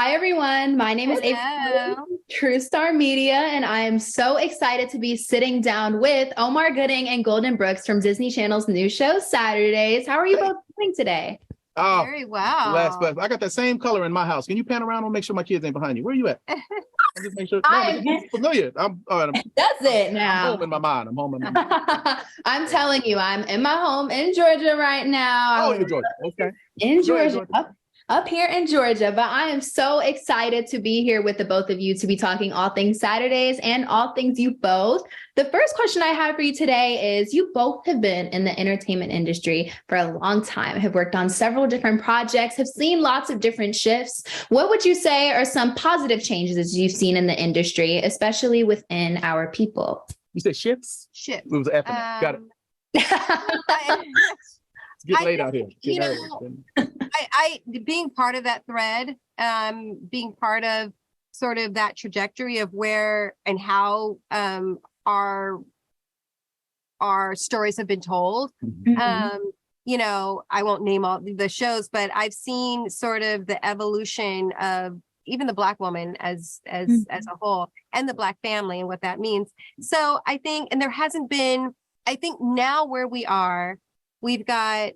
Hi, everyone. My name is Avery, Hello. True Star Media, and I am so excited to be sitting down with Omar Gooding and Golden Brooks from Disney Channel's new show, Saturdays. How are you Hey. both doing today? Oh, Very last well. bus. I got that same color in my house. Can you pan around and make sure my kids ain't behind you? Where you at? I'll just make sure. No, I but it's familiar. I'm all right. Does it I'm now? home in my mind. I'm home in my mind. I'm telling you, I'm in my home in Georgia right now. Oh, you're Georgia. Okay. In Go ahead, Georgia, Georgia. up here in Georgia, but I am so excited to be here with the both of you to be talking all things Saturdays and all things you both. The first question I have for you today is you both have been in the entertainment industry for a long time, have worked on several different projects, have seen lots of different shifts. What would you say are some positive changes you've seen in the industry, especially within our people? You say shifts? Shit. It was F. Got it. It's getting late out here. You know, I being part of that thread, being part of sort of that trajectory of where and how our stories have been told. You know, I won't name all the shows, but I've seen sort of the evolution of even the Black woman as a whole, and the Black family and what that means. So I think, and there hasn't been, I think now where we are, we've got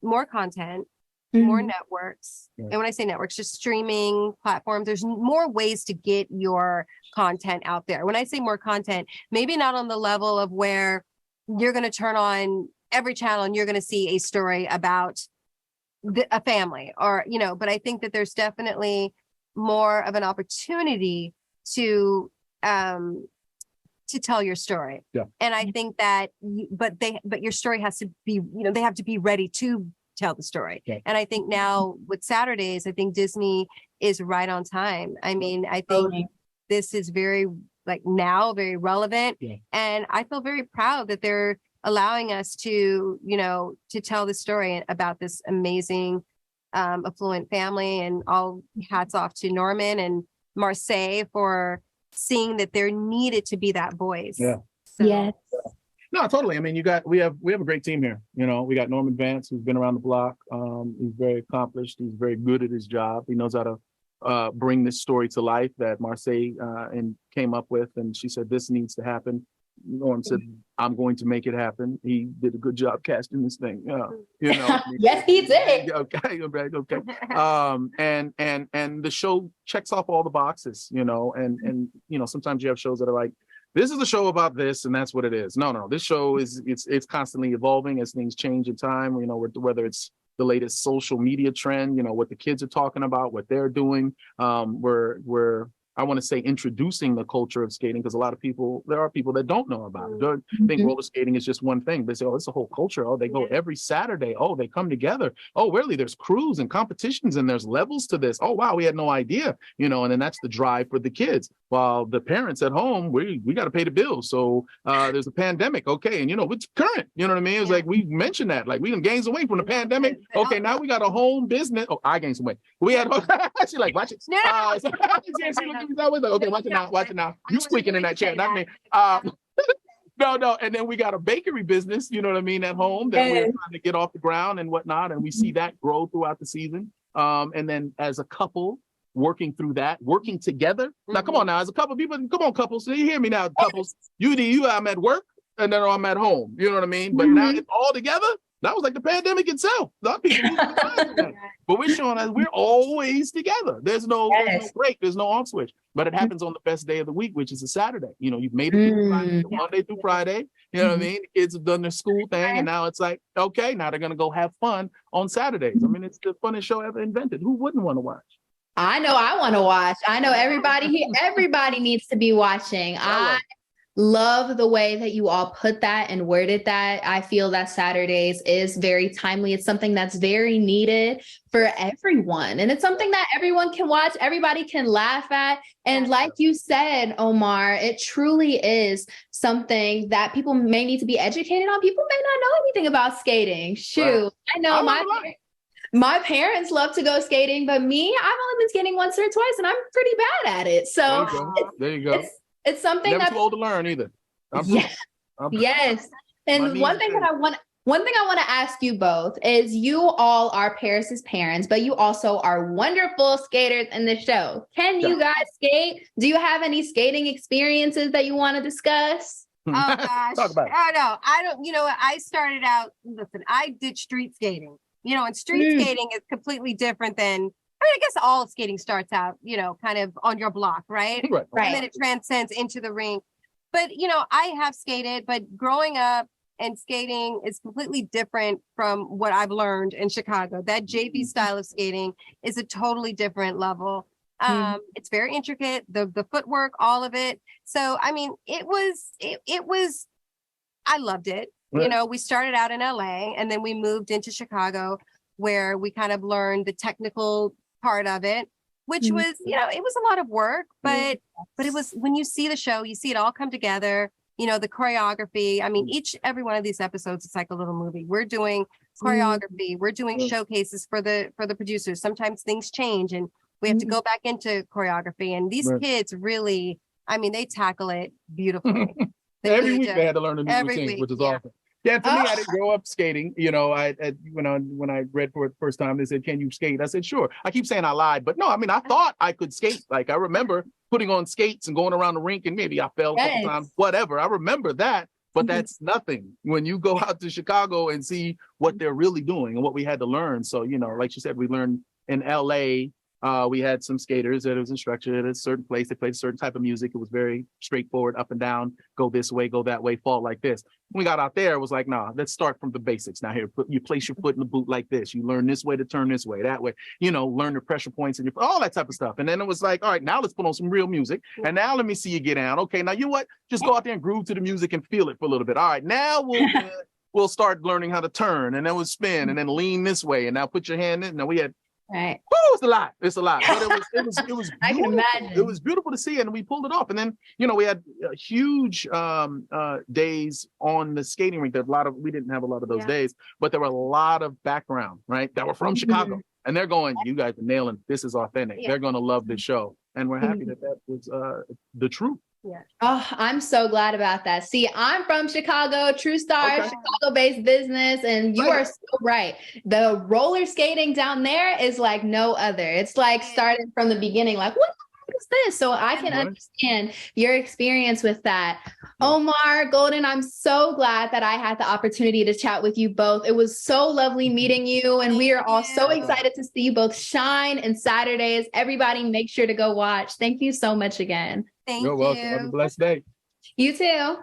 more content, more networks. Right. And when I say networks, just streaming platforms, there's more ways to get your content out there. When I say more content, maybe not on the level of where you're going to turn on every channel and you're going to see a story about a family or, you know, but I think that there's definitely more of an opportunity to tell your story. Yeah. And I think that, but your story has to be, you know, they have to be ready to tell the story. Yeah. And I think now with Saturdays, I think Disney is right on time. I mean, I think this is very very relevant. Yeah. And I feel very proud that they're allowing us to, you know, to tell the story about this amazing, affluent family, and all hats off to Norman and Marseille for seeing that there needed to be that voice. Yeah. So, Yes. No, totally. I mean, we have a great team here. You know, we got Norman Vance, who's been around the block. He's very accomplished. He's very good at his job. He knows how to bring this story to life that Marseille and came up with. And she said, this needs to happen. Norm said, I'm going to make it happen. He did a good job casting this thing. You know. Yes, he did. Okay. And the show checks off all the boxes, you know, and you know, sometimes you have shows that are like, this is a show about this, and that's what it is. No, this show it's constantly evolving as things change in time. You know, whether it's the latest social media trend, you know, what the kids are talking about, what they're doing. We're I want to say introducing the culture of skating, because there are people that don't know about it. Don't think roller skating is just one thing. They say, oh, it's a whole culture. Oh, they go every Saturday. Oh, they come together. Oh, really? There's crews and competitions and there's levels to this. Oh, wow, we had no idea. You know, and then that's the drive for the kids. While the parents at home, we got to pay the bills. So there's a pandemic. Okay. And, you know, it's current. You know what I mean? It's like we mentioned that. Like we done gained some weight from the pandemic. Okay, now we got a home business. Oh, I gained some weight. We had, she like, watch it. Okay, watch it now. You squeaking in that chair, not me. No. And then we got a bakery business, you know what I mean, at home that we're trying to get off the ground and whatnot. And we see that grow throughout the season. And then as a couple, working through that, working together. Now, come on now, as a couple people, come on, couples. So you hear me now, couples. You, I'm at work and then I'm at home. You know what I mean? But now it's all together. That was like the pandemic itself. A lot of people but we're showing us we're always together. There's no break. There's no off switch. But it happens on the best day of the week, which is a Saturday. You know, you've made it through Friday, Monday through Friday. You know what I mean? Kids have done their school thing, and now it's like, okay, now they're gonna go have fun on Saturdays. I mean, it's the funnest show ever invented. Who wouldn't want to watch? I know I want to watch. I know everybody here, everybody needs to be watching. I love the way that you all put that and worded that. I feel that Saturdays is very timely. It's something that's very needed for everyone. And it's something that everyone can watch, everybody can laugh at. And like you said, Omar, it truly is something that people may need to be educated on. People may not know anything about skating. Shoot, I know my parents love to go skating, but me, I've only been skating once or twice and I'm pretty bad at it. So there you go. It's something never that's too old to learn either. Yes. And one thing that I want One thing I want to ask you both is you all are Paris's parents, but you also are wonderful skaters in the show. Can you guys skate? Do you have any skating experiences that you want to discuss? Oh gosh. Talk about it. Oh no, I don't, I started out, listen, I did street skating, and street skating is completely different than, I guess all skating starts out, kind of on your block, right? Right. And then it transcends into the rink. But, I have skated, but growing up and skating is completely different from what I've learned in Chicago. That JV style of skating is a totally different level. It's very intricate, the footwork, all of it. So, I mean, it was, I loved it. Right. We started out in LA and then we moved into Chicago where we kind of learned the technical part of it, which was, it was a lot of work, but it was, when you see the show, you see it all come together, the choreography. I mean, every one of these episodes, it's like a little movie. We're doing choreography. We're doing showcases for the producers. Sometimes things change and we have to go back into choreography. And these kids really, I mean, they tackle it beautifully. Every week they had to learn a new routine, which is awesome. Yeah, and for me, I didn't grow up skating. When I read for it the first time, they said, "Can you skate?" I said, "Sure." I keep saying I lied, but no, I mean, I thought I could skate. Like I remember putting on skates and going around the rink, and maybe I fell a couple times, whatever. I remember that, but that's nothing when you go out to Chicago and see what they're really doing and what we had to learn. So, like you said, we learned in LA. We had some skaters that was instructed at a certain place. They played a certain type of music. It was very straightforward, up and down, go this way, go that way, fall like this. When we got out there, it was like, nah, let's start from the basics. Now here, you place your foot in the boot like this. You learn this way to turn this way, that way, learn the pressure points and all that type of stuff. And then it was like, all right, now let's put on some real music. And now let me see you get down. Okay, now you know what? Just go out there and groove to the music and feel it for a little bit. All right, now we'll start learning how to turn, and then we'll spin and then lean this way. And now put your hand in. Now we had, right. Oh, it's a lot. It's a lot. But it was beautiful. I can imagine. It was beautiful to see, and we pulled it off. And then, we had huge days on the skating rink. We didn't have a lot of those days, but there were a lot of background, right, that were from Chicago. And they're going, you guys are nailing, this is authentic. They're going to love this show. And we're happy that was the truth. Yeah. Oh, I'm so glad about that. See, I'm from Chicago, True Star, Chicago-based business, and you are so right. The roller skating down there is like no other. It's like starting from the beginning, like, what is this? So I can understand your experience with that. Omar, Golden, I'm so glad that I had the opportunity to chat with you both. It was so lovely meeting you, and we are all so excited to see you both shine in Saturdays. Everybody make sure to go watch. Thank you so much again. Thank you. You're welcome. Have a blessed day. You too.